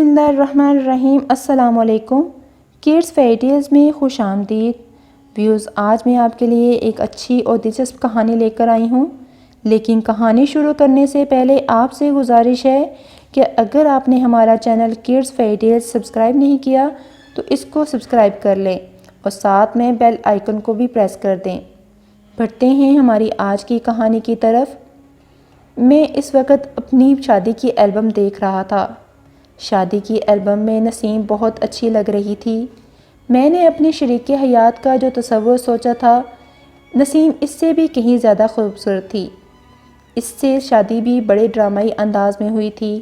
بسم اللہ الرحمن الرحیم۔ السلام علیکم۔ کڈس فیری ٹیلز میں خوش آمدید ویوز۔ آج میں آپ کے لیے ایک اچھی اور دلچسپ کہانی لے کر آئی ہوں، لیکن کہانی شروع کرنے سے پہلے آپ سے گزارش ہے کہ اگر آپ نے ہمارا channel kids fairy tales subscribe نہیں کیا تو اس کو سبسکرائب کر لیں اور ساتھ میں بیل آئیکن کو بھی پریس کر دیں۔ بڑھتے ہیں ہماری آج کی کہانی کی طرف۔ میں اس وقت اپنی شادی کی البم دیکھ رہا تھا۔ شادی کی البم میں نسیم بہت اچھی لگ رہی تھی۔ میں نے اپنی شریک حیات کا جو تصور سوچا تھا، نسیم اس سے بھی کہیں زیادہ خوبصورت تھی۔ اس سے شادی بھی بڑے ڈرامائی انداز میں ہوئی تھی۔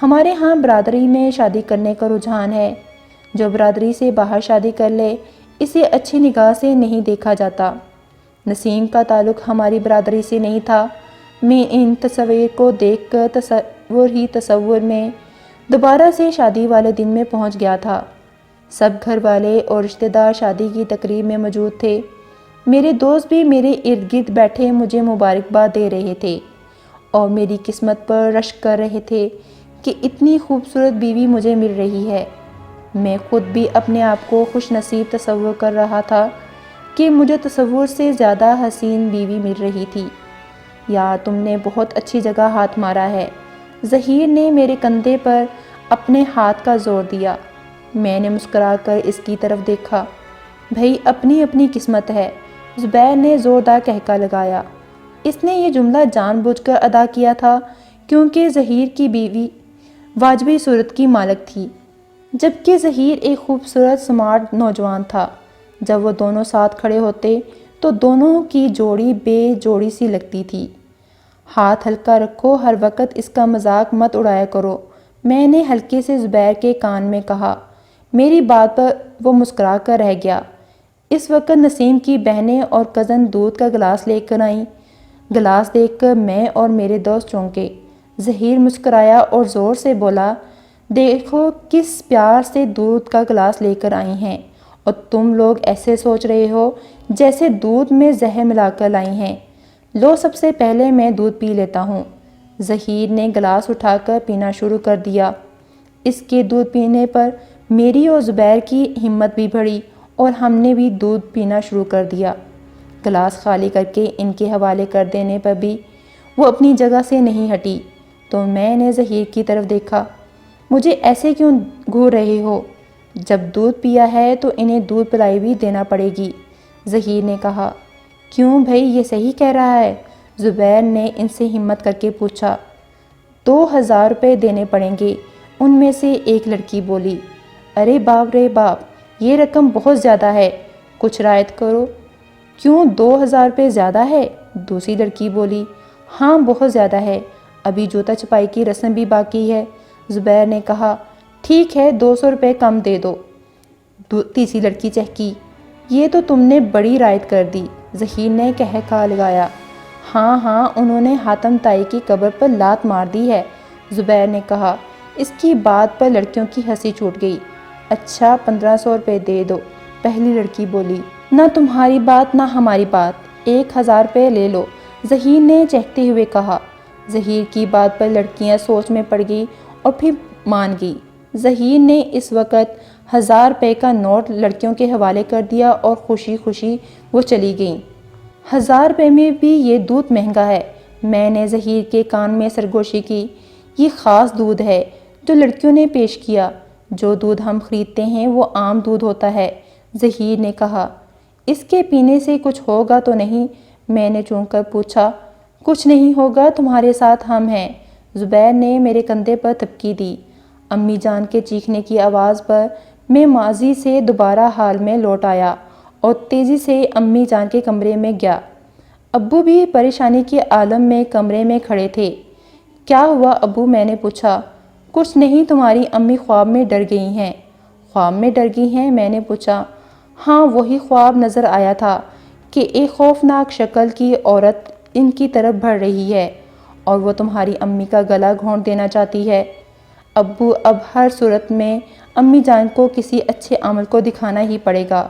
ہمارے ہاں برادری میں شادی کرنے کا رجحان ہے۔ جو برادری سے باہر شادی کر لے اسے اچھی نگاہ سے نہیں دیکھا جاتا۔ نسیم کا تعلق ہماری برادری سے نہیں تھا۔ میں ان تصویر کو دیکھ کر تصور میں دوبارہ سے شادی والے دن میں پہنچ گیا تھا۔ سب گھر والے اور رشتہ دار شادی کی تقریب میں موجود تھے۔ میرے دوست بھی میرے ارد گرد بیٹھے مجھے مبارکباد دے رہے تھے اور میری قسمت پر رشک کر رہے تھے کہ اتنی خوبصورت بیوی مجھے مل رہی ہے۔ میں خود بھی اپنے آپ کو خوش نصیب تصور کر رہا تھا کہ مجھے تصور سے زیادہ حسین بیوی مل رہی تھی۔ یا تم نے بہت اچھی جگہ ہاتھ مارا ہے۔ ظہیر نے میرے کندھے پر اپنے ہاتھ کا زور دیا۔ میں نے مسکرا کر اس کی طرف دیکھا۔ بھئی اپنی اپنی قسمت ہے، زبیر نے زوردار کہکا لگایا۔ اس نے یہ جملہ جان بوجھ کر ادا کیا تھا کیونکہ ظہیر کی بیوی واجبی صورت کی مالک تھی، جبکہ ظہیر ایک خوبصورت سمارٹ نوجوان تھا۔ جب وہ دونوں ساتھ کھڑے ہوتے تو دونوں کی جوڑی بے جوڑی سی لگتی تھی۔ ہاتھ ہلکا رکھو، ہر وقت اس کا مذاق مت اڑایا کرو، میں نے ہلکے سے زبیر کے کان میں کہا۔ میری بات پر وہ مسکرا کر رہ گیا۔ اس وقت نسیم کی بہنیں اور کزن دودھ کا گلاس لے کر آئیں۔ گلاس دیکھ کر میں اور میرے دوست چونکے۔ ظہیر مسکرایا اور زور سے بولا، دیکھو کس پیار سے دودھ کا گلاس لے کر آئی ہیں، اور تم لوگ ایسے سوچ رہے ہو جیسے دودھ میں زہر ملا کر لائی ہیں۔ لو سب سے پہلے میں دودھ پی لیتا ہوں۔ ظہیر نے گلاس اٹھا کر پینا شروع کر دیا۔ اس کے دودھ پینے پر میری اور زبیر کی ہمت بھی بڑھی اور ہم نے بھی دودھ پینا شروع کر دیا۔ گلاس خالی کر کے ان کے حوالے کر دینے پر بھی وہ اپنی جگہ سے نہیں ہٹی تو میں نے ظہیر کی طرف دیکھا۔ مجھے ایسے کیوں گھور رہے ہو؟ جب دودھ پیا ہے تو انہیں دودھ پلائی بھی دینا پڑے گی، ظہیر نے کہا۔ کیوں بھائی، یہ صحیح کہہ رہا ہے؟ زبیر نے ان سے ہمت کر کے پوچھا۔ 2000 روپے دینے پڑیں گے، ان میں سے ایک لڑکی بولی۔ ارے باپ رے باپ، یہ رقم بہت زیادہ ہے، کچھ رعایت کرو۔ کیوں 2000 روپے زیادہ ہے؟ دوسری لڑکی بولی۔ ہاں بہت زیادہ ہے، ابھی جوتا چھپائی کی رسم بھی باقی ہے، زبیر نے کہا۔ ٹھیک ہے 200 روپے کم دے دو، تیسری لڑکی چہکی۔ یہ تو تم نے بڑی رعایت کر دی، ظہیر نے کہکا لگایا۔ ہاں ہاں، انہوں نے حاتم تائی کی قبر پر لات مار دی ہے، زبیر نے کہا۔ اس کی بات پر لڑکیوں کی ہنسی چھوٹ گئی۔ اچھا 1500 روپے دے دو، پہلی لڑکی بولی۔ نہ تمہاری بات نہ ہماری بات، 1000 روپے لے لو، ظہیر نے چہکتے ہوئے کہا۔ ظہیر کی بات پر لڑکیاں سوچ میں پڑ گئی اور پھر مان گئی۔ ظہیر نے اس وقت 1000 روپے کا نوٹ لڑکیوں کے حوالے کر دیا اور خوشی خوشی وہ چلی گئیں۔ 1000 روپے میں بھی یہ دودھ مہنگا ہے، میں نے ظہیر کے کان میں سرگوشی کی۔ یہ خاص دودھ ہے جو لڑکیوں نے پیش کیا، جو دودھ ہم خریدتے ہیں وہ عام دودھ ہوتا ہے، ظہیر نے کہا۔ اس کے پینے سے کچھ ہوگا تو نہیں؟ میں نے چونک کر پوچھا۔ کچھ نہیں ہوگا، تمہارے ساتھ ہم ہیں، زبیر نے میرے کندھے پر تھپکی دی۔ امی جان کے چیخنے کی آواز پر میں ماضی سے دوبارہ حال میں لوٹ آیا اور تیزی سے امی جان کے کمرے میں گیا۔ ابو بھی پریشانی کے عالم میں کمرے میں کھڑے تھے۔ کیا ہوا ابو؟ میں نے پوچھا۔ کچھ نہیں، تمہاری امی خواب میں ڈر گئی ہیں۔ خواب میں ڈر گئی ہیں؟ میں نے پوچھا۔ ہاں، وہی خواب نظر آیا تھا کہ ایک خوفناک شکل کی عورت ان کی طرف بڑھ رہی ہے اور وہ تمہاری امی کا گلا گھونٹ دینا چاہتی ہے۔ ابو، اب ہر صورت میں امی جان کو کسی اچھے عمل کو دکھانا ہی پڑے گا،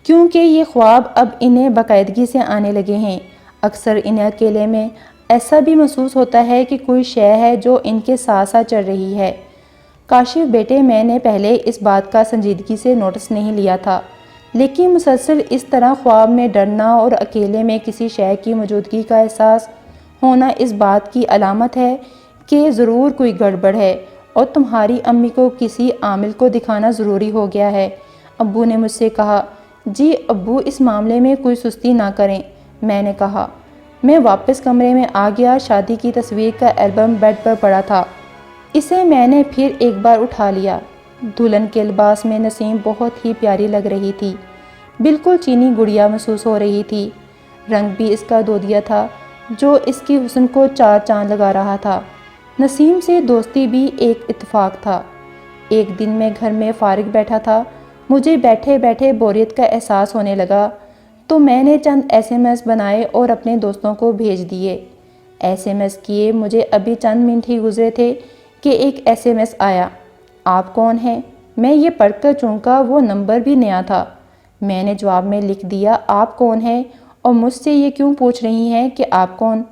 کیونکہ یہ خواب اب انہیں باقاعدگی سے آنے لگے ہیں۔ اکثر انہیں اکیلے میں ایسا بھی محسوس ہوتا ہے کہ کوئی شے ہے جو ان کے ساتھ ساتھ چل رہی ہے۔ کاشف بیٹے، میں نے پہلے اس بات کا سنجیدگی سے نوٹس نہیں لیا تھا، لیکن مسلسل اس طرح خواب میں ڈرنا اور اکیلے میں کسی شے کی موجودگی کا احساس ہونا اس بات کی علامت ہے کہ ضرور کوئی گڑبڑ ہے اور تمہاری امی کو کسی عامل کو دکھانا ضروری ہو گیا ہے۔ ابو نے مجھ سے کہا۔ جی ابو، اس معاملے میں کوئی سستی نہ کریں، میں نے کہا۔ میں واپس کمرے میں آ گیا۔ شادی کی تصویر کا البم بیڈ پر پڑا تھا۔ اسے میں نے پھر ایک بار اٹھا لیا۔ دلہن کے لباس میں نسیم بہت ہی پیاری لگ رہی تھی، بالکل چینی گڑیا محسوس ہو رہی تھی۔ رنگ بھی اس کا دودیا تھا جو اس کی حسن کو چار چاند لگا رہا تھا۔ نسیم سے دوستی بھی ایک اتفاق تھا۔ ایک دن میں گھر میں فارغ بیٹھا تھا، مجھے بیٹھے بیٹھے بوریت کا احساس ہونے لگا، تو میں نے چند SMS بنائے اور اپنے دوستوں کو بھیج دیے۔ SMS کیے مجھے ابھی چند منٹ ہی گزرے تھے کہ ایک SMS آیا۔ آپ کون ہیں؟ میں یہ پڑھ کر چونکا، وہ نمبر بھی نیا تھا۔ میں نے جواب میں لکھ دیا، آپ کون ہیں اور مجھ سے یہ کیوں پوچھ رہی ہیں کہ آپ کون؟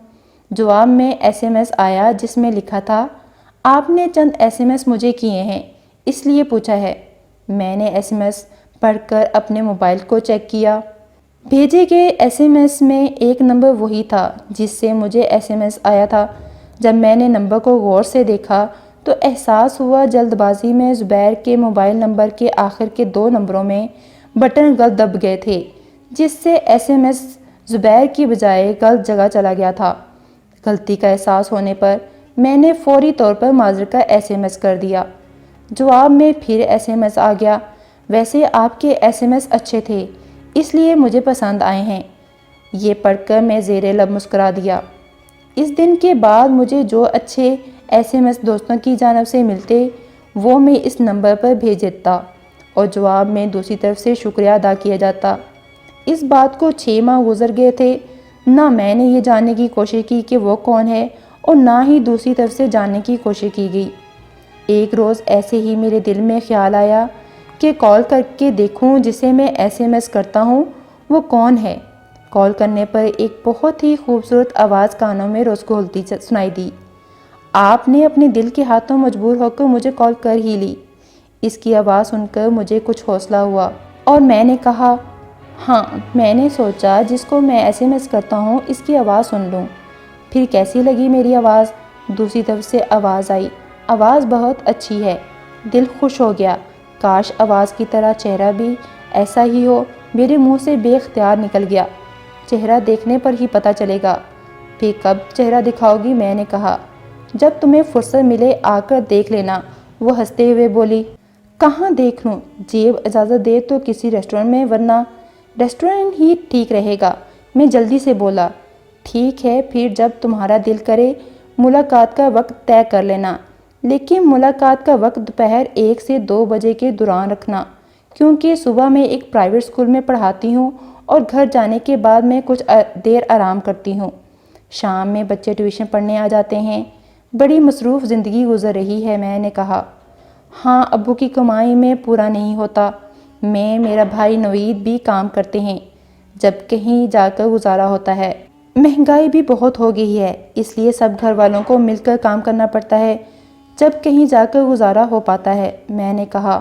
جواب میں SMS آیا جس میں لکھا تھا، آپ نے چند SMS مجھے کیے ہیں، اس لیے پوچھا ہے۔ میں نے SMS پڑھ کر اپنے موبائل کو چیک کیا۔ بھیجے گئے SMS میں ایک نمبر وہی تھا جس سے مجھے SMS آیا تھا۔ جب میں نے نمبر کو غور سے دیکھا تو احساس ہوا جلد بازی میں زبیر کے موبائل نمبر کے آخر کے 2 نمبروں میں بٹن غلط دب گئے تھے، جس سے SMS زبیر کی بجائے غلط جگہ چلا گیا تھا۔ غلطی کا احساس ہونے پر میں نے فوری طور پر معذرت کا SMS کر دیا۔ جواب میں پھر SMS آ گیا، ویسے آپ کے SMS اچھے تھے، اس لیے مجھے پسند آئے ہیں۔ یہ پڑھ کر میں زیر لب مسکرا دیا۔ اس دن کے بعد مجھے جو اچھے SMS دوستوں کی جانب سے ملتے وہ میں اس نمبر پر بھیج دیتا اور جواب میں دوسری طرف سے شکریہ ادا کیا جاتا۔ اس بات کو 6 ماہ گزر گئے تھے، نہ میں نے یہ جاننے کی کوشش کی کہ وہ کون ہے اور نہ ہی دوسری طرف سے جاننے کی کوشش کی گئی۔ ایک روز ایسے ہی میرے دل میں خیال آیا کہ کال کر کے دیکھوں جسے میں SMS کرتا ہوں وہ کون ہے۔ کال کرنے پر ایک بہت ہی خوبصورت آواز کانوں میں رسکھولتی سنائی دی۔ آپ نے اپنے دل کے ہاتھوں مجبور ہو کر مجھے کال کر ہی لی۔ اس کی آواز سن کر مجھے کچھ حوصلہ ہوا اور میں نے کہا، ہاں، میں نے سوچا جس کو میں SMS کرتا ہوں اس کی آواز سن لوں۔ پھر کیسی لگی میری آواز؟ دوسری طرف سے آواز آئی، آواز بہت اچھی ہے۔ دل خوش ہو گیا، کاش آواز کی طرح چہرہ بھی ایسا ہی ہو۔ میرے منہ سے بے اختیار نکل گیا، چہرہ دیکھنے پر ہی پتہ چلے گا۔ پھر کب چہرہ دکھاؤ گی؟ میں نے کہا۔ جب تمہیں فرصت ملے آ کر دیکھ لینا، وہ ہنستے ہوئے بولی۔ کہاں دیکھ لوں؟ جیب اجازت دے تو کسی ریسٹورنٹ میں، ورنہ ریسٹورنٹ ہی ٹھیک رہے گا، میں جلدی سے بولا۔ ٹھیک ہے، پھر جب تمہارا دل کرے ملاقات کا وقت طے کر لینا، لیکن ملاقات کا وقت دوپہر 1 سے 2 بجے کے دوران رکھنا، کیونکہ صبح میں ایک پرائیویٹ اسکول میں پڑھاتی ہوں اور گھر جانے کے بعد میں کچھ دیر آرام کرتی ہوں۔ شام میں بچے ٹیوشن پڑھنے آ جاتے ہیں۔ بڑی مصروف زندگی گزر رہی ہے، میں نے کہا۔ ہاں، ابو کی کمائی میں پورا نہیں ہوتا۔ میں، میرا بھائی نوید بھی کام کرتے ہیں، جب کہیں جا کر گزارا ہوتا ہے۔ مہنگائی بھی بہت ہو گئی ہے، اس لیے سب گھر والوں کو مل کر کام کرنا پڑتا ہے، جب کہیں جا کر گزارا ہو پاتا ہے۔ میں نے کہا،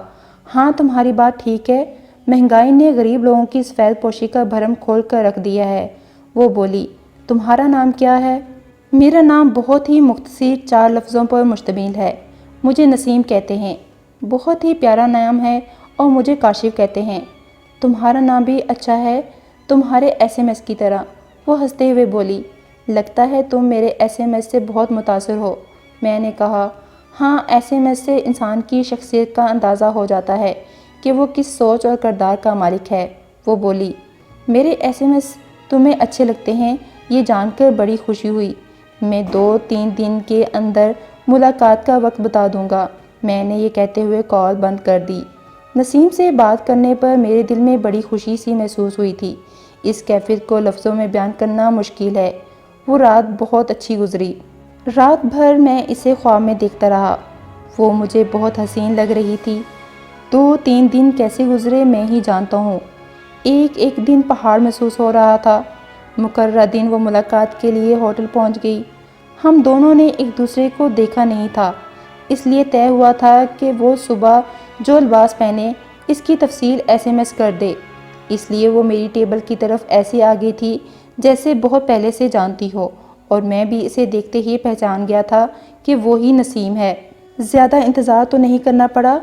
ہاں تمہاری بات ٹھیک ہے، مہنگائی نے غریب لوگوں کی سفید پوشی کا بھرم کھول کر رکھ دیا ہے۔ وہ بولی، تمہارا نام کیا ہے؟ میرا نام بہت ہی مختصر 4 لفظوں پر مشتمل ہے، مجھے نسیم کہتے ہیں۔ بہت ہی پیارا نام ہے اور مجھے کاشف کہتے ہیں۔ تمہارا نام بھی اچھا ہے، تمہارے SMS کی طرح۔ وہ ہنستے ہوئے بولی، لگتا ہے تم میرے SMS سے بہت متاثر ہو۔ میں نے کہا، ہاں، SMS سے انسان کی شخصیت کا اندازہ ہو جاتا ہے کہ وہ کس سوچ اور کردار کا مالک ہے۔ وہ بولی، میرے SMS تمہیں اچھے لگتے ہیں، یہ جان کر بڑی خوشی ہوئی۔ میں 2-3 دن کے اندر ملاقات کا وقت بتا دوں گا۔ میں نے یہ کہتے ہوئے کال بند کر دی۔ نسیم سے بات کرنے پر میرے دل میں بڑی خوشی سی محسوس ہوئی تھی۔ اس کیفیت کو لفظوں میں بیان کرنا مشکل ہے۔ وہ رات بہت اچھی گزری۔ رات بھر میں اسے خواب میں دیکھتا رہا۔ وہ مجھے بہت حسین لگ رہی تھی۔ 2-3 دن کیسے گزرے میں ہی جانتا ہوں۔ ایک دن پہاڑ محسوس ہو رہا تھا۔ مقررہ دن وہ ملاقات کے لیے ہوٹل پہنچ گئی۔ ہم دونوں نے ایک دوسرے کو دیکھا نہیں تھا، اس لیے طے ہوا تھا کہ وہ صبح جو لباس پہنے اس کی تفصیل SMS کر دے۔ اس لیے وہ میری ٹیبل کی طرف ایسے آ گئی تھی جیسے بہت پہلے سے جانتی ہو، اور میں بھی اسے دیکھتے ہی پہچان گیا تھا کہ وہی نسیم ہے۔ زیادہ انتظار تو نہیں کرنا پڑا؟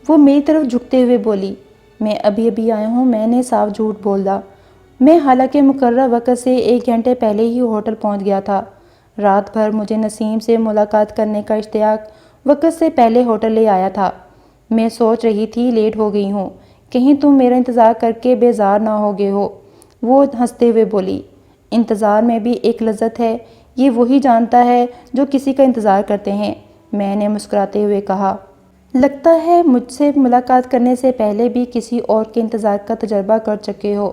وہ میری طرف جھکتے ہوئے بولی۔ میں ابھی آیا ہوں، میں نے صاف جھوٹ بولا۔ میں حالانکہ مقررہ وقت سے 1 گھنٹے پہلے ہی ہوٹل پہنچ گیا تھا۔ رات بھر مجھے نسیم سے ملاقات کرنے کا اشتیاق وقت سے پہلے ہوٹل لے آیا تھا۔ میں سوچ رہی تھی لیٹ ہو گئی ہوں، کہیں تم میرا انتظار کر کے بیزار نہ ہو گئے ہو۔ وہ ہنستے ہوئے بولی، انتظار میں بھی ایک لذت ہے، یہ وہی جانتا ہے جو کسی کا انتظار کرتے ہیں۔ میں نے مسکراتے ہوئے کہا، لگتا ہے مجھ سے ملاقات کرنے سے پہلے بھی کسی اور کے انتظار کا تجربہ کر چکے ہو۔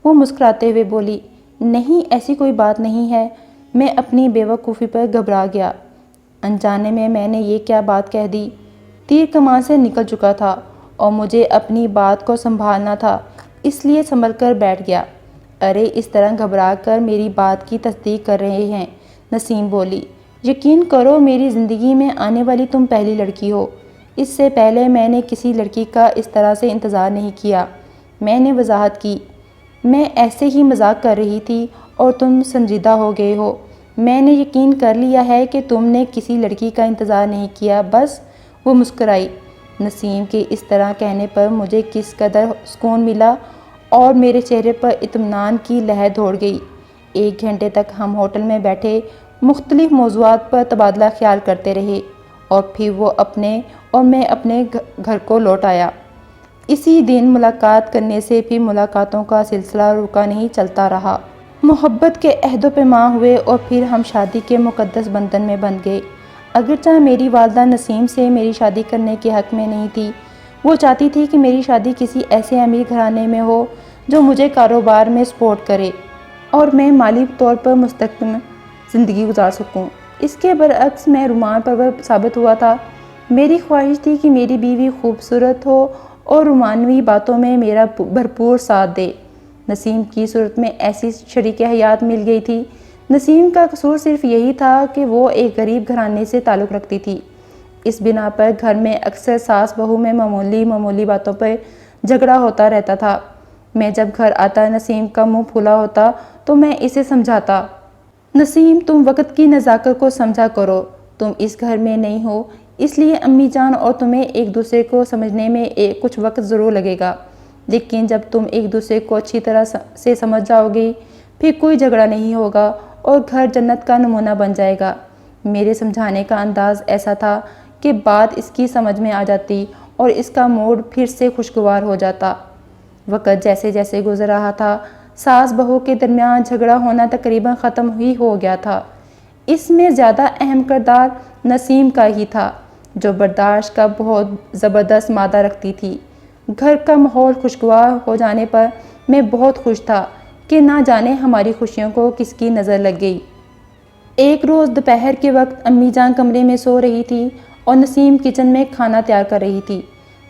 وہ مسکراتے ہوئے بولی، نہیں ایسی کوئی بات نہیں ہے۔ میں اپنی بے وقوفی پر گھبرا گیا۔ انجانے میں نے یہ کیا بات کہہ دی؟ تیر کمان سے نکل چکا تھا اور مجھے اپنی بات کو سنبھالنا تھا، اس لیے سنبھل کر بیٹھ گیا۔ ارے اس طرح گھبرا کر میری بات کی تصدیق کر رہے ہیں؟ نسیم بولی، یقین کرو میری زندگی میں آنے والی تم پہلی لڑکی ہو۔ اس سے پہلے میں نے کسی لڑکی کا اس طرح سے انتظار نہیں کیا۔ میں نے وضاحت کی، میں ایسے ہی مذاق کر رہی تھی اور تم سنجیدہ ہو گئے ہو۔ میں نے یقین کر لیا ہے کہ تم نے کسی لڑکی کا انتظار نہیں کیا بس۔ وہ مسکرائی۔ نسیم کے اس طرح کہنے پر مجھے کس قدر سکون ملا اور میرے چہرے پر اطمینان کی لہر دوڑ گئی۔ 1 گھنٹے تک ہم ہوٹل میں بیٹھے مختلف موضوعات پر تبادلہ خیال کرتے رہے، اور پھر وہ اپنے اور میں اپنے گھر کو لوٹ آیا۔ اسی دن ملاقات کرنے سے پھر ملاقاتوں کا سلسلہ رکا نہیں، چلتا رہا۔ محبت کے عہد و پیمان ہوئے اور پھر ہم شادی کے مقدس بندھن میں بندھ گئے۔ اگرچہ میری والدہ نسیم سے میری شادی کرنے کے حق میں نہیں تھی، وہ چاہتی تھی کہ میری شادی کسی ایسے امیر گھرانے میں ہو جو مجھے کاروبار میں سپورٹ کرے اور میں مالی طور پر مستقل زندگی گزار سکوں۔ اس کے برعکس میں رومان پرور ثابت ہوا تھا۔ میری خواہش تھی کہ میری بیوی خوبصورت ہو اور رومانوی باتوں میں میرا بھرپور ساتھ دے۔ نسیم کی صورت میں ایسی شریک حیات مل گئی تھی۔ نسیم کا قصور صرف یہی تھا کہ وہ ایک غریب گھرانے سے تعلق رکھتی تھی۔ اس بنا پر گھر میں اکثر ساس بہو میں معمولی باتوں پر جھگڑا ہوتا رہتا تھا۔ میں جب گھر آتا نسیم کا منہ پھولا ہوتا تو میں اسے سمجھاتا، نسیم تم وقت کی نزاکت کو سمجھا کرو، تم اس گھر میں نہیں ہو، اس لیے امی جان اور تمہیں ایک دوسرے کو سمجھنے میں کچھ وقت ضرور لگے گا، لیکن جب تم ایک دوسرے کو اچھی طرح سے سمجھ جاؤ گی پھر کوئی جھگڑا نہیں ہوگا اور گھر جنت کا نمونہ بن جائے گا۔ میرے سمجھانے کا انداز ایسا تھا کہ بات اس کی سمجھ میں آ جاتی اور اس کا موڈ پھر سے خوشگوار ہو جاتا۔ وقت جیسے جیسے گزر رہا تھا، ساس بہو کے درمیان جھگڑا ہونا تقریباً ختم ہی ہو گیا تھا۔ اس میں زیادہ اہم کردار نسیم کا ہی تھا، جو برداشت کا بہت زبردست مادہ رکھتی تھی۔ گھر کا ماحول خوشگوار ہو جانے پر میں بہت خوش تھا کہ نہ جانے ہماری خوشیوں کو کس کی نظر لگ گئی۔ ایک روز دوپہر کے وقت امی جان کمرے میں سو رہی تھی اور نسیم کچن میں کھانا تیار کر رہی تھی۔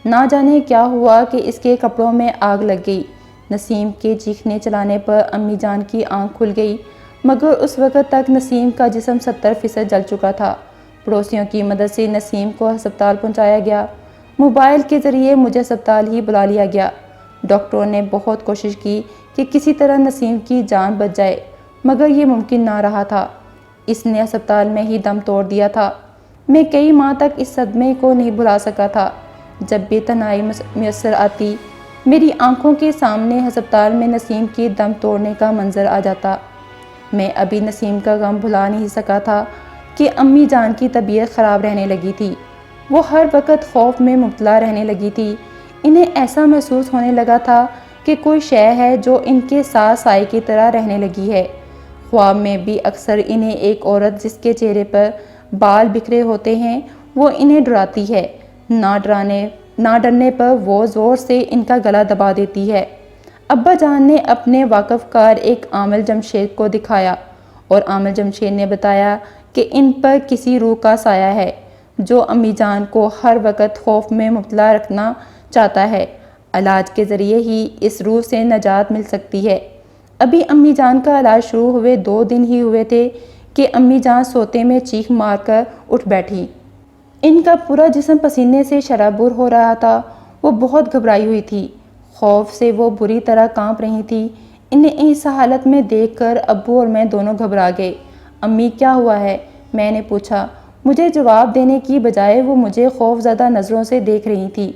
نہ جانے کیا ہوا کہ اس کے کپڑوں میں آگ لگ گئی۔ نسیم کے چیخنے چلانے پر امی جان کی آنکھ کھل گئی، مگر اس وقت تک نسیم کا جسم 70% جل چکا تھا۔ پڑوسیوں کی مدد سے نسیم کو ہسپتال پہنچایا گیا۔ موبائل کے ذریعے مجھے ہسپتال ہی بلا لیا گیا۔ ڈاکٹروں نے بہت کوشش کی کہ کسی طرح نسیم کی جان بچ جائے، مگر یہ ممکن نہ رہا تھا۔ اس نے ہسپتال میں ہی دم توڑ دیا تھا۔ میں کئی ماہ تک اس صدمے کو نہیں بھلا سکا تھا۔ جب بھی تنہائی میسر آتی، میری آنکھوں کے سامنے ہسپتال میں نسیم کی دم توڑنے کا منظر آ جاتا۔ میں ابھی نسیم کا غم بھلا نہیں سکا تھا کہ امی جان کی طبیعت خراب رہنے لگی تھی۔ وہ ہر وقت خوف میں مبتلا رہنے لگی تھی۔ انہیں ایسا محسوس ہونے لگا تھا کہ کوئی شے ہے جو ان کے ساتھ سائے کی طرح رہنے لگی ہے۔ خواب میں بھی اکثر انہیں ایک عورت جس کے چہرے پر بال بکھرے ہوتے ہیں وہ انہیں ڈراتی ہے۔ نہ ڈرنے پر وہ زور سے ان کا گلا دبا دیتی ہے۔ ابا جان نے اپنے واقف کار ایک عامل جمشید کو دکھایا اور عامل جمشید نے بتایا کہ ان پر کسی روح کا سایہ ہے جو امی جان کو ہر وقت خوف میں مبتلا رکھنا چاہتا ہے۔ علاج کے ذریعے ہی اس روح سے نجات مل سکتی ہے۔ ابھی امی جان کا علاج شروع ہوئے 2 دن ہی ہوئے تھے کہ امی جان سوتے میں چیخ مار کر اٹھ بیٹھی۔ ان کا پورا جسم پسینے سے شرابور ہو رہا تھا۔ وہ بہت گھبرائی ہوئی تھی، خوف سے وہ بری طرح کانپ رہی تھی۔ انہیں اس حالت میں دیکھ کر ابو اور میں دونوں گھبرا گئے۔ امی کیا ہوا ہے؟ میں نے پوچھا۔ مجھے جواب دینے کی بجائے وہ مجھے خوف زدہ نظروں سے دیکھ رہی تھی۔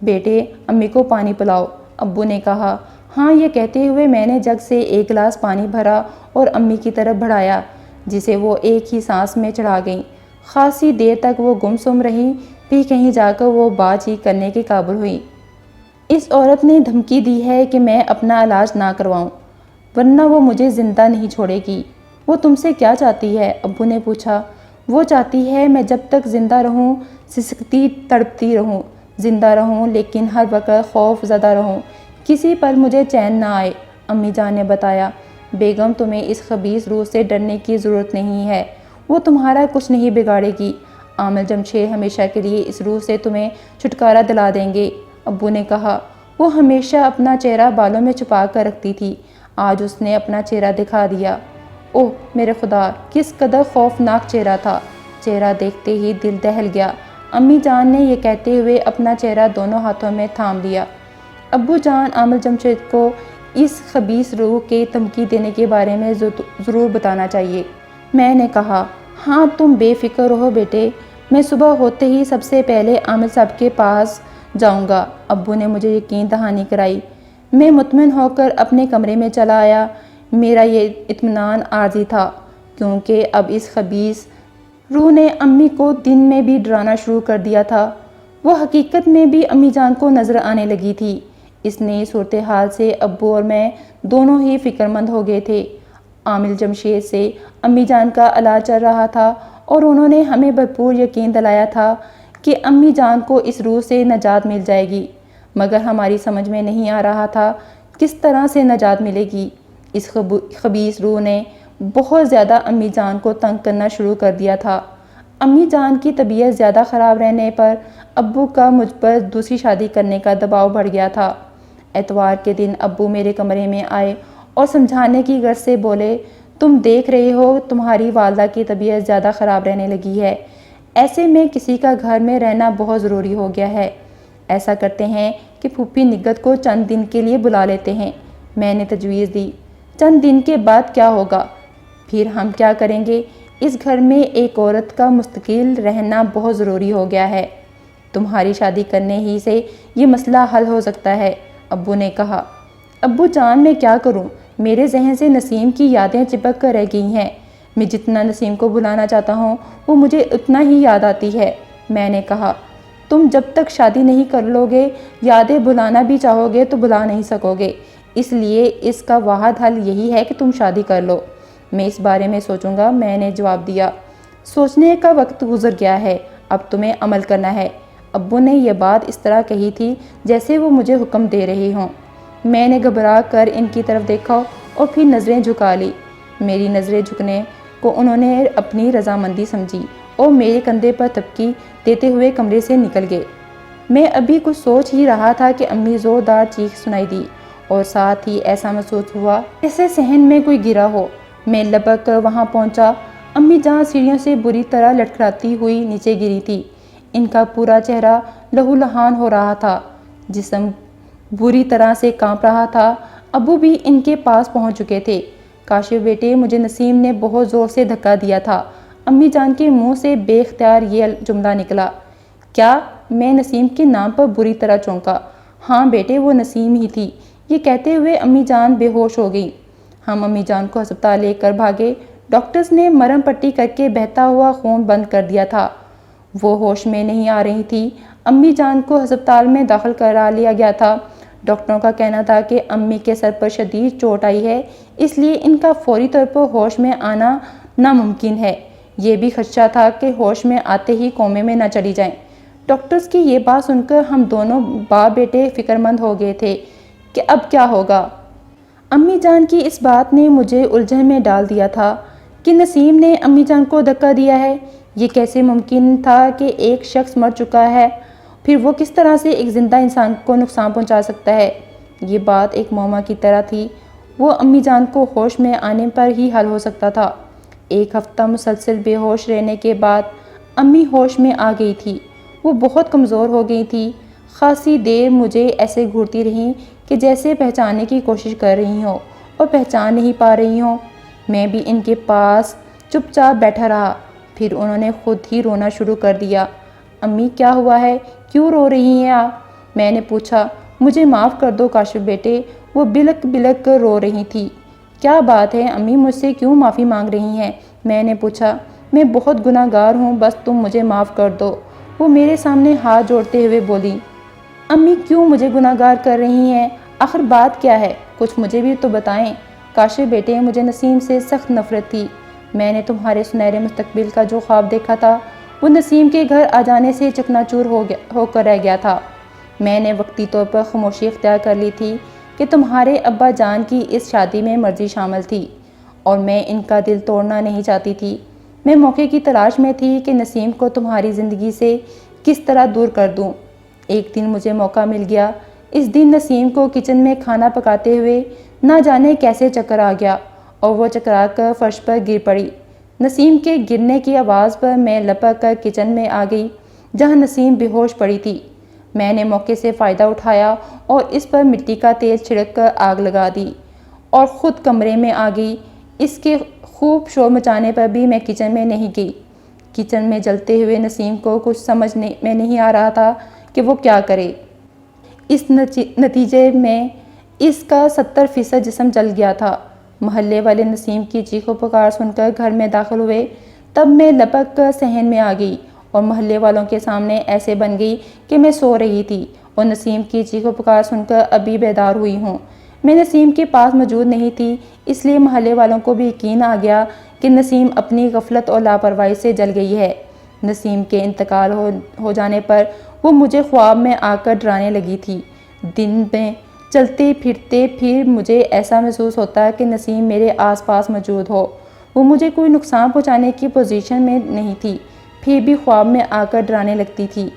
بیٹے امی کو پانی پلاؤ، ابو نے کہا۔ ہاں، یہ کہتے ہوئے میں نے جگ سے ایک گلاس پانی بھرا اور امی کی طرف بڑھایا، جسے وہ ایک ہی سانس میں چڑھا گئیں۔ خاصی دیر تک وہ گمسم رہی، پھر کہیں جا کر وہ بات چیت کرنے کے قابل ہوئی۔ اس عورت نے دھمکی دی ہے کہ میں اپنا علاج نہ کرواؤں، ورنہ وہ مجھے زندہ نہیں چھوڑے گی۔ وہ تم سے کیا چاہتی ہے؟ ابو نے پوچھا۔ وہ چاہتی ہے میں جب تک زندہ رہوں سسکتی تڑپتی رہوں، زندہ رہوں لیکن ہر وقت خوف زدہ رہوں، کسی پر مجھے چین نہ آئے، امی جان نے بتایا۔ بیگم تمہیں اس خبیث روح سے ڈرنے کی ضرورت نہیں ہے، وہ تمہارا کچھ نہیں بگاڑے گی۔ عامل جمشید ہمیشہ کے لیے اس روح سے تمہیں چھٹکارا دلا دیں گے، ابو نے کہا۔ وہ ہمیشہ اپنا چہرہ بالوں میں چھپا کر رکھتی تھی، آج اس نے اپنا چہرہ دکھا دیا۔ اوہ میرے خدا، کس قدر خوفناک چہرہ تھا! چہرہ دیکھتے ہی دل دہل گیا۔ امی جان نے یہ کہتے ہوئے اپنا چہرہ دونوں ہاتھوں میں تھام لیا۔ ابو جان، عامل جمشید کو اس خبیث روح کے دھمکی دینے کے بارے میں ضرور بتانا چاہیے، میں نے کہا۔ ہاں تم بے فکر رہو بیٹے، میں صبح ہوتے ہی سب سے پہلے عامل صاحب کے پاس جاؤں گا، ابو نے مجھے یقین دہانی کرائی۔ میں مطمئن ہو کر اپنے کمرے میں چلا آیا۔ میرا یہ اطمینان عارضی تھا، کیونکہ اب اس خبیث روح نے امی کو دن میں بھی ڈرانا شروع کر دیا تھا۔ وہ حقیقت میں بھی امی جان کو نظر آنے لگی تھی۔ اس نئی صورتحال سے ابو اور میں دونوں ہی فکر مند ہو گئے تھے۔ عامل جمشید سے امی جان کا علاج چل رہا تھا اور انہوں نے ہمیں بھرپور یقین دلایا تھا کہ امی جان کو اس روح سے نجات مل جائے گی، مگر ہماری سمجھ میں نہیں آ رہا تھا کس طرح سے نجات ملے گی۔ اس خبیث روح نے بہت زیادہ امی جان کو تنگ کرنا شروع کر دیا تھا۔ امی جان کی طبیعت زیادہ خراب رہنے پر ابو کا مجھ پر دوسری شادی کرنے کا دباؤ بڑھ گیا تھا۔ اتوار کے دن ابو میرے کمرے میں آئے اور سمجھانے کی غرض سے بولے، تم دیکھ رہے ہو تمہاری والدہ کی طبیعت زیادہ خراب رہنے لگی ہے، ایسے میں کسی کا گھر میں رہنا بہت ضروری ہو گیا ہے۔ ایسا کرتے ہیں کہ پھوپھی نگت کو چند دن کے لیے بلا لیتے ہیں، میں نے تجویز دی۔ چند دن کے بعد کیا ہوگا؟ پھر ہم کیا کریں گے؟ اس گھر میں ایک عورت کا مستقل رہنا بہت ضروری ہو گیا ہے، تمہاری شادی کرنے ہی سے یہ مسئلہ حل ہو سکتا ہے، ابو نے کہا۔ ابو جان میں کیا کروں؟ میرے ذہن سے نسیم کی یادیں چپک کر رہ گئی ہیں، میں جتنا نسیم کو بلانا چاہتا ہوں وہ مجھے اتنا ہی یاد آتی ہے، میں نے کہا۔ تم جب تک شادی نہیں کر لو گے یادیں بلانا بھی چاہو گے تو بلا نہیں سکو گے، اس لیے اس کا واحد حل یہی ہے کہ تم شادی کر لو۔ میں اس بارے میں سوچوں گا، میں نے جواب دیا۔ سوچنے کا وقت گزر گیا ہے، اب تمہیں عمل کرنا ہے۔ ابو نے یہ بات اس طرح کہی تھی جیسے وہ مجھے حکم دے رہے ہوں۔ میں نے گھبرا کر ان کی طرف دیکھا اور پھر نظریں جھکا لی۔ میری نظریں جھکنے کو انہوں نے اپنی رضامندی سمجھی اور میرے کندھے پر تھپکی دیتے ہوئے کمرے سے نکل گئے۔ میں ابھی کچھ سوچ ہی رہا تھا کہ امی زوردار چیخ سنائی دی اور ساتھ ہی ایسا محسوس ہوا جیسے صحن میں کوئی گرا ہو۔ میں لپک کر وہاں پہنچا۔ امی جان سیڑھیوں سے بری طرح لٹکھڑاتی ہوئی نیچے گری تھی۔ ان کا پورا چہرہ لہو لہان ہو رہا تھا، جسم بری طرح سے کانپ رہا تھا۔ ابو بھی ان کے پاس پہنچ چکے تھے۔ کاشف بیٹے، مجھے نسیم نے بہت زور سے دھکا دیا تھا، امی جان کے منہ سے بے اختیار یہ جملہ نکلا۔ کیا؟ میں نسیم کے نام پر بری طرح چونکا۔ ہاں بیٹے، وہ نسیم ہی تھی۔ یہ کہتے ہوئے امی جان بے ہوش ہو گئی۔ ہم امی جان کو ہسپتال لے کر بھاگے۔ ڈاکٹرز نے مرہم پٹی کر کے بہتا ہوا خون بند کر دیا تھا۔ وہ ہوش میں نہیں آ رہی تھی۔ امی جان کو ہسپتال میں داخل کرا لیا گیا تھا۔ ڈاکٹروں کا کہنا تھا کہ امی کے سر پر شدید چوٹ آئی ہے، اس لیے ان کا فوری طور پر ہوش میں آنا ناممکن ہے۔ یہ بھی خدشہ تھا کہ ہوش میں آتے ہی کومے میں نہ چلی جائیں۔ ڈاکٹرز کی یہ بات سن کر ہم دونوں باپ بیٹے فکر مند ہو گئے تھے کہ اب کیا ہوگا۔ امی جان کی اس بات نے مجھے الجھن میں ڈال دیا تھا کہ نسیم نے امی جان کو دھکا دیا ہے۔ یہ کیسے ممکن تھا کہ ایک شخص مر چکا ہے، پھر وہ کس طرح سے ایک زندہ انسان کو نقصان پہنچا سکتا ہے؟ یہ بات ایک معمہ کی طرح تھی، وہ امی جان کو ہوش میں آنے پر ہی حل ہو سکتا تھا۔ ایک ہفتہ مسلسل بے ہوش رہنے کے بعد امی ہوش میں آ گئی تھی۔ وہ بہت کمزور ہو گئی تھی۔ خاصی دیر مجھے ایسے گھورتی رہیں کہ جیسے پہچاننے کی کوشش کر رہی ہوں اور پہچان نہیں پا رہی ہوں۔ میں بھی ان کے پاس چپ چاپ بیٹھا رہا۔ پھر انہوں نے خود ہی رونا شروع کر دیا۔ امی کیا ہوا ہے؟ کیوں رو رہی ہیں آپ؟ میں نے پوچھا۔ مجھے معاف کر دو کاشف بیٹے، وہ بلک بلک کر رو رہی تھی۔ کیا بات ہے امی، مجھ سے کیوں معافی مانگ رہی ہیں؟ میں نے پوچھا۔ میں بہت گناہ گار ہوں، بس تم مجھے معاف کر دو، وہ میرے سامنے ہاتھ جوڑتے ہوئے بولی۔ امی کیوں مجھے گناہ گار کر رہی ہیں؟ آخر بات کیا ہے؟ کچھ مجھے بھی تو بتائیں۔ کاشف بیٹے، مجھے نسیم سے سخت نفرت تھی۔ میں نے تمہارے سنہرے مستقبل کا جو خواب دیکھا تھا وہ نسیم کے گھر آ جانے سے چکنا چور ہو کر رہ گیا تھا۔ میں نے وقتی طور پر خاموشی اختیار کر لی تھی کہ تمہارے ابا جان کی اس شادی میں مرضی شامل تھی اور میں ان کا دل توڑنا نہیں چاہتی تھی۔ میں موقع کی تلاش میں تھی کہ نسیم کو تمہاری زندگی سے کس طرح دور کر دوں۔ ایک دن مجھے موقع مل گیا۔ اس دن نسیم کو کچن میں کھانا پکاتے ہوئے نہ جانے کیسے چکر آ گیا اور وہ چکرا کر فرش پر گر پڑی۔ نسیم کے گرنے کی آواز پر میں لپک کر کچن میں آ گئی جہاں نسیم بے ہوش پڑی تھی۔ میں نے موقع سے فائدہ اٹھایا اور اس پر مٹی کا تیل چھڑک کر آگ لگا دی اور خود کمرے میں آ گئی۔ اس کے خوب شور مچانے پر بھی میں کچن میں نہیں گئی۔ کچن میں جلتے ہوئے نسیم کو کچھ سمجھ میں نہیں آ رہا تھا کہ وہ کیا کرے۔ اس نتیجے میں اس کا 70% جسم جل گیا تھا۔ محلے والے نسیم کی چیخ و پکار سن کر گھر میں داخل ہوئے۔ تب میں لپک کر صحن میں آ گئی اور محلے والوں کے سامنے ایسے بن گئی کہ میں سو رہی تھی اور نسیم کی چیخ و پکار سن کر ابھی بیدار ہوئی ہوں۔ میں نسیم کے پاس موجود نہیں تھی، اس لیے محلے والوں کو بھی یقین آ گیا کہ نسیم اپنی غفلت اور لاپرواہی سے جل گئی ہے۔ نسیم کے انتقال ہو جانے پر وہ مجھے خواب میں آ کر ڈرانے لگی تھی۔ دن میں چلتے پھرتے پھر مجھے ایسا محسوس ہوتا کہ نسیم میرے آس پاس موجود ہو۔ وہ مجھے کوئی نقصان پہنچانے کی پوزیشن میں نہیں تھی، پھر بھی خواب میں آ کر ڈرانے لگتی تھی۔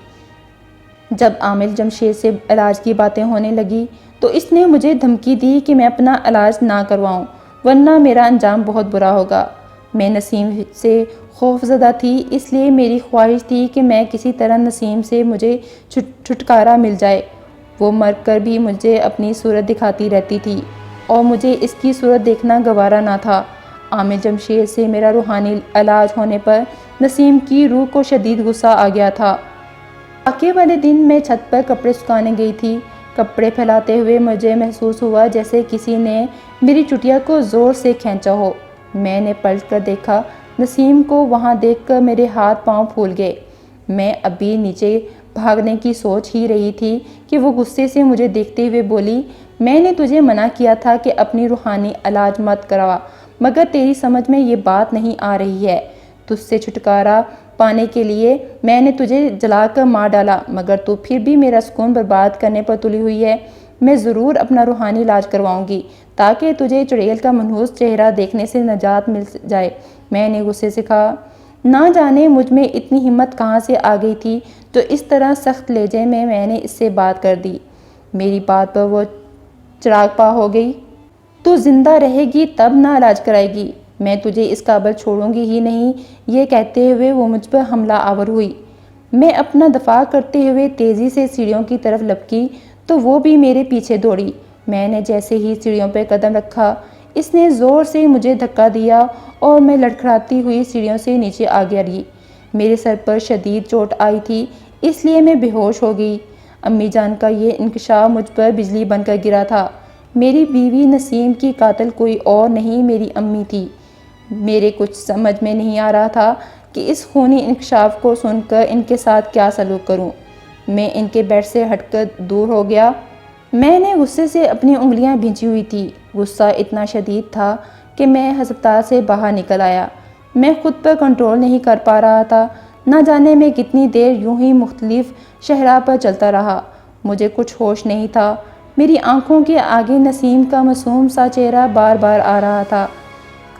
جب عامل جمشید سے علاج کی باتیں ہونے لگی تو اس نے مجھے دھمکی دی کہ میں اپنا علاج نہ کرواؤں ورنہ میرا انجام بہت برا ہوگا۔ میں نسیم سے خوف زدہ تھی، اس لیے میری خواہش تھی کہ میں کسی طرح نسیم سے مجھے چھٹکارا مل جائے۔ وہ مر کر بھی مجھے اپنی صورت دکھاتی رہتی تھی اور مجھے اس کی صورت دیکھنا گوارا نہ تھا۔ عامل جمشید سے میرا روحانی علاج ہونے پر نسیم کی روح کو شدید غصہ آ گیا تھا۔ واقعے والے دن میں چھت پر کپڑے سکھانے گئی تھی۔ کپڑے پھیلاتے ہوئے مجھے محسوس ہوا جیسے کسی نے میری چٹیا کو زور سے کھینچا ہو۔ میں نے پلٹ کر دیکھا۔ نسیم کو وہاں دیکھ کر میرے ہاتھ پاؤں پھول گئے۔ میں ابھی نیچے بھاگنے کی سوچ ہی رہی تھی کہ وہ غصے سے مجھے دیکھتے ہوئے بولی، میں نے تجھے منع کیا تھا کہ اپنی روحانی علاج مت کروا، مگر تیری سمجھ میں یہ بات نہیں آ رہی ہے۔ تجھ سے چھٹکارا پانے کے لیے میں نے تجھے جلا کر مار ڈالا، مگر تو پھر بھی میرا سکون برباد کرنے پر تلی ہوئی ہے۔ میں ضرور اپنا روحانی علاج کرواؤں گی تاکہ تجھے چڑیل کا منحوس چہرہ دیکھنے سے نجات مل جائے۔ میں نے غصے سے کہا، نہ جانے مجھ میں اتنی ہمت کہاں سے آ گئی تھی جو اس طرح سخت لہجے میں نے اس سے بات کر دی۔ میری بات پر وہ چراغ پا ہو گئی۔ تو زندہ رہے گی تب نہ علاج کرائے گی، میں تجھے اس قابل چھوڑوں گی ہی نہیں۔ یہ کہتے ہوئے وہ مجھ پر حملہ آور ہوئی۔ میں اپنا دفاع کرتے ہوئے تیزی سے سیڑھیوں کی طرف لپکی تو وہ بھی میرے پیچھے دوڑی۔ میں نے جیسے ہی سیڑھیوں پر قدم رکھا اس نے زور سے مجھے دھکا دیا اور میں لڑکھڑاتی ہوئی سیڑھیوں سے نیچے آ گری۔ میرے سر پر شدید چوٹ آئی تھی اس لیے میں بے ہوش ہو گئی۔ امی جان کا یہ انکشاف مجھ پر بجلی بن کر گرا تھا۔ میری بیوی نسیم کی قاتل کوئی اور نہیں میری امی تھی۔ میرے کچھ سمجھ میں نہیں آ رہا تھا کہ اس خونی انکشاف کو سن کر ان کے ساتھ کیا سلوک کروں۔ میں ان کے بیڈ سے ہٹ کر دور ہو گیا۔ میں نے غصے سے اپنی انگلیاں بھینچی ہوئی تھی۔ غصہ اتنا شدید تھا کہ میں ہسپتال سے باہر نکل آیا۔ میں خود پر کنٹرول نہیں کر پا رہا تھا۔ نہ جانے میں کتنی دیر یوں ہی مختلف شہراہ پر چلتا رہا۔ مجھے کچھ ہوش نہیں تھا۔ میری آنکھوں کے آگے نسیم کا معصوم سا چہرہ بار بار آ رہا تھا۔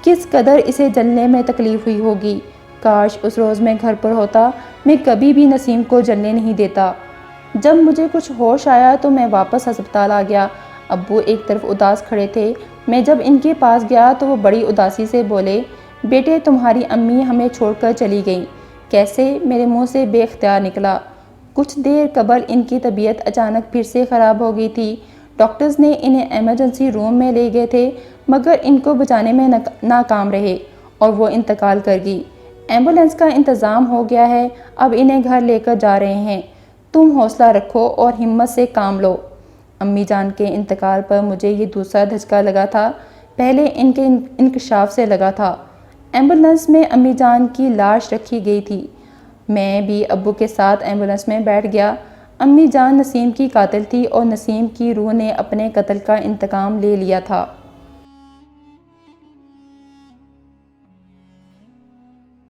کس قدر اسے جلنے میں تکلیف ہوئی ہوگی۔ کاش اس روز میں گھر پر ہوتا، میں کبھی بھی نسیم کو جلنے نہیں دیتا۔ جب مجھے کچھ ہوش آیا تو میں واپس ہسپتال آ گیا۔ ابو ایک طرف اداس کھڑے تھے۔ میں جب ان کے پاس گیا تو وہ بڑی اداسی سے بولے، بیٹے تمہاری امی ہمیں چھوڑ کر چلی گئیں، کیسے میرے منہ سے بے اختیار نکلا۔ کچھ دیر قبل ان کی طبیعت اچانک پھر سے خراب ہو گئی تھی۔ ڈاکٹرز نے انہیں ایمرجنسی روم میں لے گئے تھے مگر ان کو بچانے میں ناکام رہے اور وہ انتقال کر گئی۔ ایمبولینس کا انتظام ہو گیا ہے، اب انہیں گھر لے کر جا رہے ہیں۔ تم حوصلہ رکھو اور ہمت سے کام لو۔ امی جان کے انتقال پر مجھے یہ دوسرا دھچکا لگا تھا، پہلے ان کے انکشاف سے لگا تھا۔ ایمبولینس میں امی جان کی لاش رکھی گئی تھی۔ میں بھی ابو کے ساتھ ایمبولینس میں بیٹھ گیا۔ امی جان نسیم کی قاتل تھی اور نسیم کی روح نے اپنے قتل کا انتقام لے لیا تھا۔